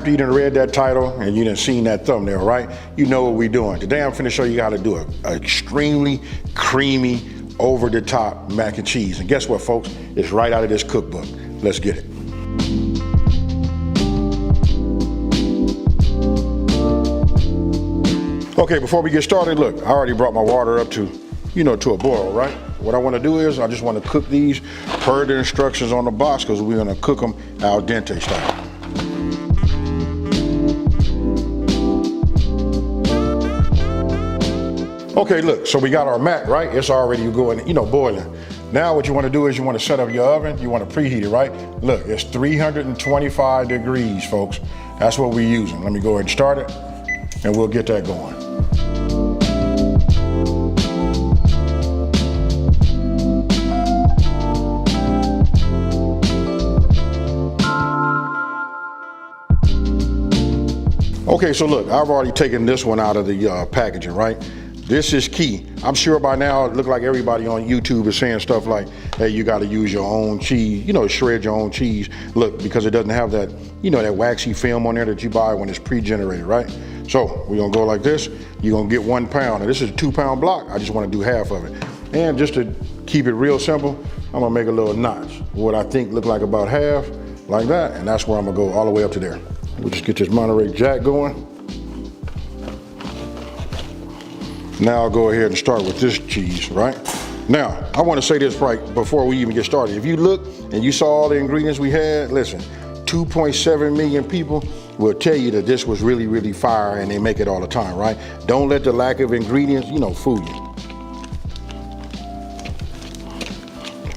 after you done read that title and you done seen that thumbnail, right? You know what we doing. Today I'm finna show you how to do an extremely creamy, over the top mac and cheese. And guess what, folks? It's right out of this cookbook. Let's get it. Okay, before we get started, look, I already brought my water up to, to a boil, right? What I want to do is I just want to cook these per the instructions on the box because we're going to cook them al dente style. Okay, look, so we got our mac, right? It's already going, boiling. Now what you want to do is you want to set up your oven. You want to preheat it, right? Look, it's 325 degrees, folks. That's what we're using. Let me go ahead and start it and we'll get that going. Okay, so look, I've already taken this one out of the packaging, right? This is key. I'm sure by now it looks like everybody on YouTube is saying stuff like, hey, you got to use your own cheese, shred your own cheese. Look, because it doesn't have that, that waxy film on there that you buy when it's pre-generated, right? So we're gonna go like this. You're gonna get 1 pound. And this is a 2 pound block. I just want to do half of it. And just to keep it real simple, I'm gonna make a little notch. What I think look like about half, like that. And that's where I'm gonna go all the way up to there. We'll just get this Monterey Jack going. Now I'll go ahead and start with this cheese, right? Now, I want to say this right before we even get started. If you look and you saw all the ingredients we had, listen, 2.7 million people will tell you that this was really, really fire and they make it all the time, right? Don't let the lack of ingredients, fool you.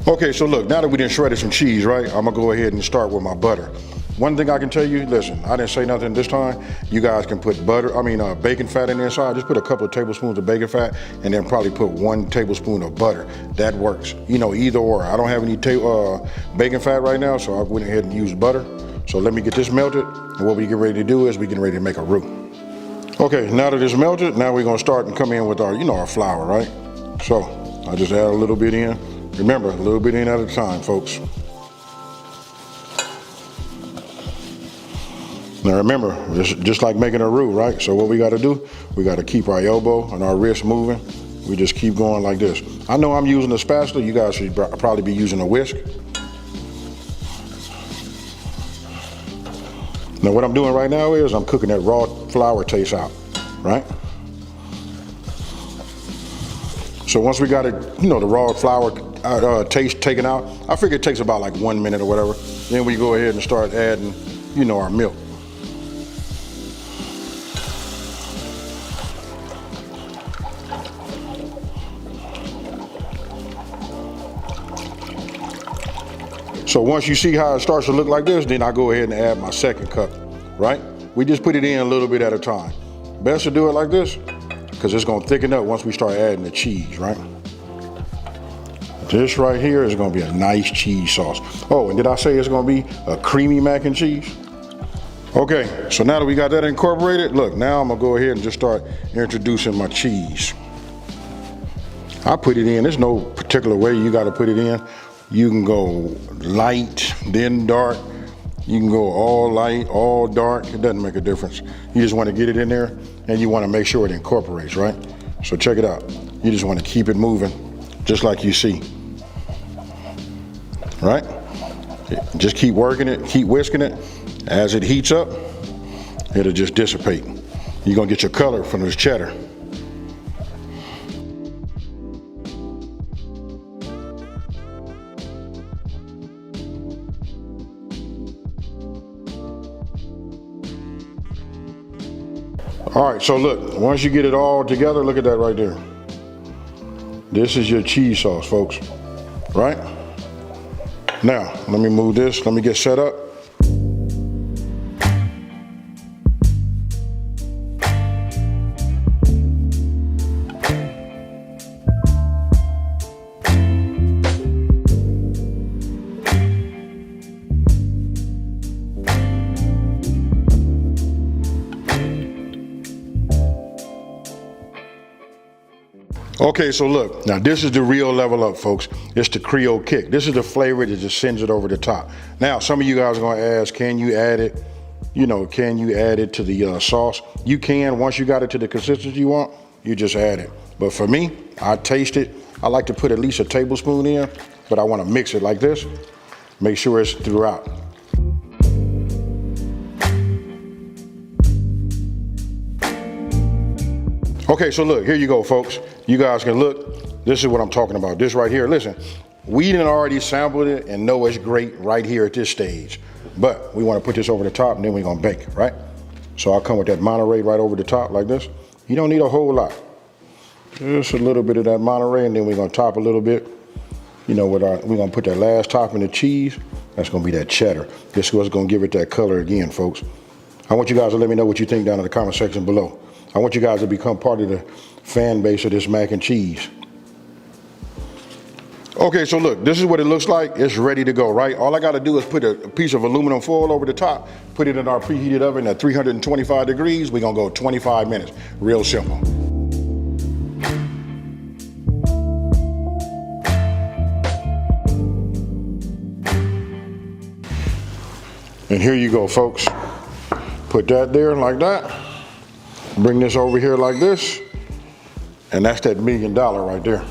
Okay, so look, now that we done shredded some cheese, right? I'm gonna go ahead and start with my butter. One thing I can tell you, listen, I didn't say nothing this time. You guys can put bacon fat in the inside. Just put a couple of tablespoons of bacon fat and then probably put 1 tablespoon of butter. That works, either or. I don't have any bacon fat right now, so I went ahead and used butter. So let me get this melted. And what we get ready to do is we get ready to make a roux. Okay, now that it's melted, now we're gonna start and come in with our, our flour, right? So I just add a little bit in. Remember, a little bit in at a time, folks. Now remember, just like making a roux, right? So what we gotta do, we gotta keep our elbow and our wrist moving. We just keep going like this. I know I'm using a spatula, you guys should probably be using a whisk. Now what I'm doing right now is I'm cooking that raw flour taste out, right? So once we got it, the raw flour taste taken out, I figure it takes about like 1 minute or whatever. Then we go ahead and start adding, our milk. So once you see how it starts to look like this, then I go ahead and add my second cup, right? We just put it in a little bit at a time. Best to do it like this, because it's gonna thicken up once we start adding the cheese, right? This right here is gonna be a nice cheese sauce. Oh, and did I say it's gonna be a creamy mac and cheese? Okay, so now that we got that incorporated, look, now I'm gonna go ahead and just start introducing my cheese. I put it in, there's no particular way you gotta put it in. You can go light, then dark. You can go all light, all dark. It doesn't make a difference. You just want to get it in there and you want to make sure it incorporates, right? So check it out. You just want to keep it moving just like you see, right? Just keep working it, keep whisking it. As it heats up, it'll just dissipate. You're going to get your color from this cheddar. All right, so look, once you get it all together, look at that right there. This is your cheese sauce, folks, right? Now, let me move this, let me get set up. Okay, so look, now this is the real level up, folks. It's the Creole kick. This is the flavor that just sends it over the top. Now, some of you guys are gonna ask, can you add it you know, can you add it to the sauce? You can, once you got it to the consistency you want, you just add it. But for me, I taste it. I like to put at least a tablespoon in, but I want to mix it like this. Make sure it's throughout. Okay, so look, here you go, folks. You guys can look. This is what I'm talking about. This right here, listen, we done already sampled it and know it's great right here at this stage. But we want to put this over the top and then we're going to bake it, right? So I'll come with that Monterey right over the top like this. You don't need a whole lot. Just a little bit of that Monterey, and then we're going to top a little bit. You know, we're going to put that last topping of cheese. That's going to be that cheddar. This is what's going to give it that color again, folks. I want you guys to let me know what you think down in the comment section below. I want you guys to become part of the fan base of this mac and cheese. Okay, so look, this is what it looks like. It's ready to go, right? All I got to do is put a piece of aluminum foil over the top, put it in our preheated oven at 325 degrees. We're going to go 25 minutes. Real simple. And here you go, folks. Put that there like that. Bring this over here like this. And that's that $1 million right there.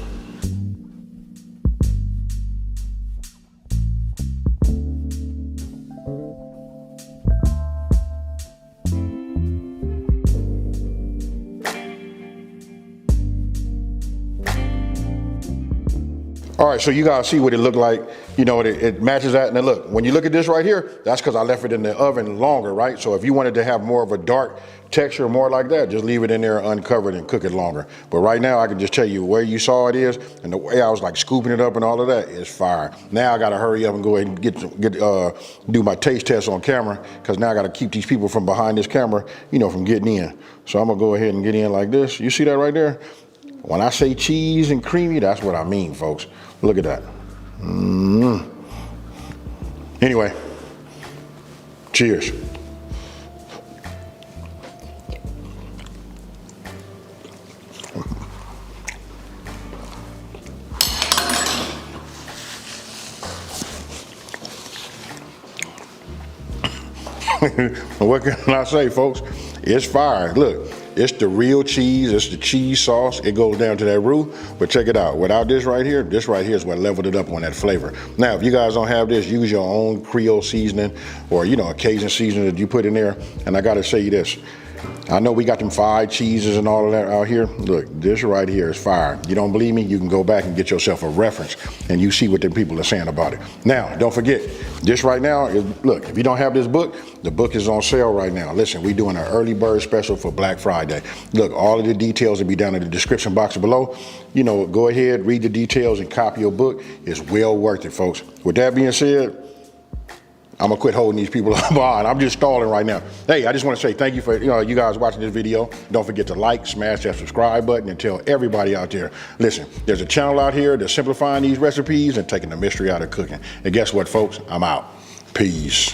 All right, so you guys see what it looked like. You know, it matches that. And then look, when you look at this right here, that's because I left it in the oven longer, right? So if you wanted to have more of a dark texture, more like that, just leave it in there uncovered and cook it longer. But right now, I can just tell you where you saw it is, and the way I was like scooping it up and all of that is fire. Now I got to hurry up and go ahead and do my taste test on camera, because now I got to keep these people from behind this camera, you know, from getting in. So I'm gonna go ahead and get in like this. You see that right there? When I say cheese and creamy, that's what I mean, folks. Look at that. Anyway, cheers. What can I say, folks? It's fire. Look. It's the real cheese, it's the cheese sauce. It goes down to that roux, but check it out. Without this right here is what leveled it up on that flavor. Now, if you guys don't have this, use your own Creole seasoning or, you know, a Cajun seasoning that you put in there. And I gotta say you this. I know we got them fried cheeses and all of that out here. Look, this right here is fire. You don't believe me? You can go back and get yourself a reference and you see what the people are saying about it. Now, don't forget, this right now is, look, if you don't have this book, the book is on sale right now. Listen, we're doing an early bird special for Black Friday. Look, all of the details will be down in the description box below. You know, go ahead, read the details and copy your book. It's well worth it, folks. With that being said, I'm gonna quit holding these people behind. I'm just stalling right now. Hey, I just want to say thank you for you guys watching this video. Don't forget to like, smash that subscribe button, and tell everybody out there, listen, there's a channel out here that's simplifying these recipes and taking the mystery out of cooking. And guess what, folks? I'm out. Peace.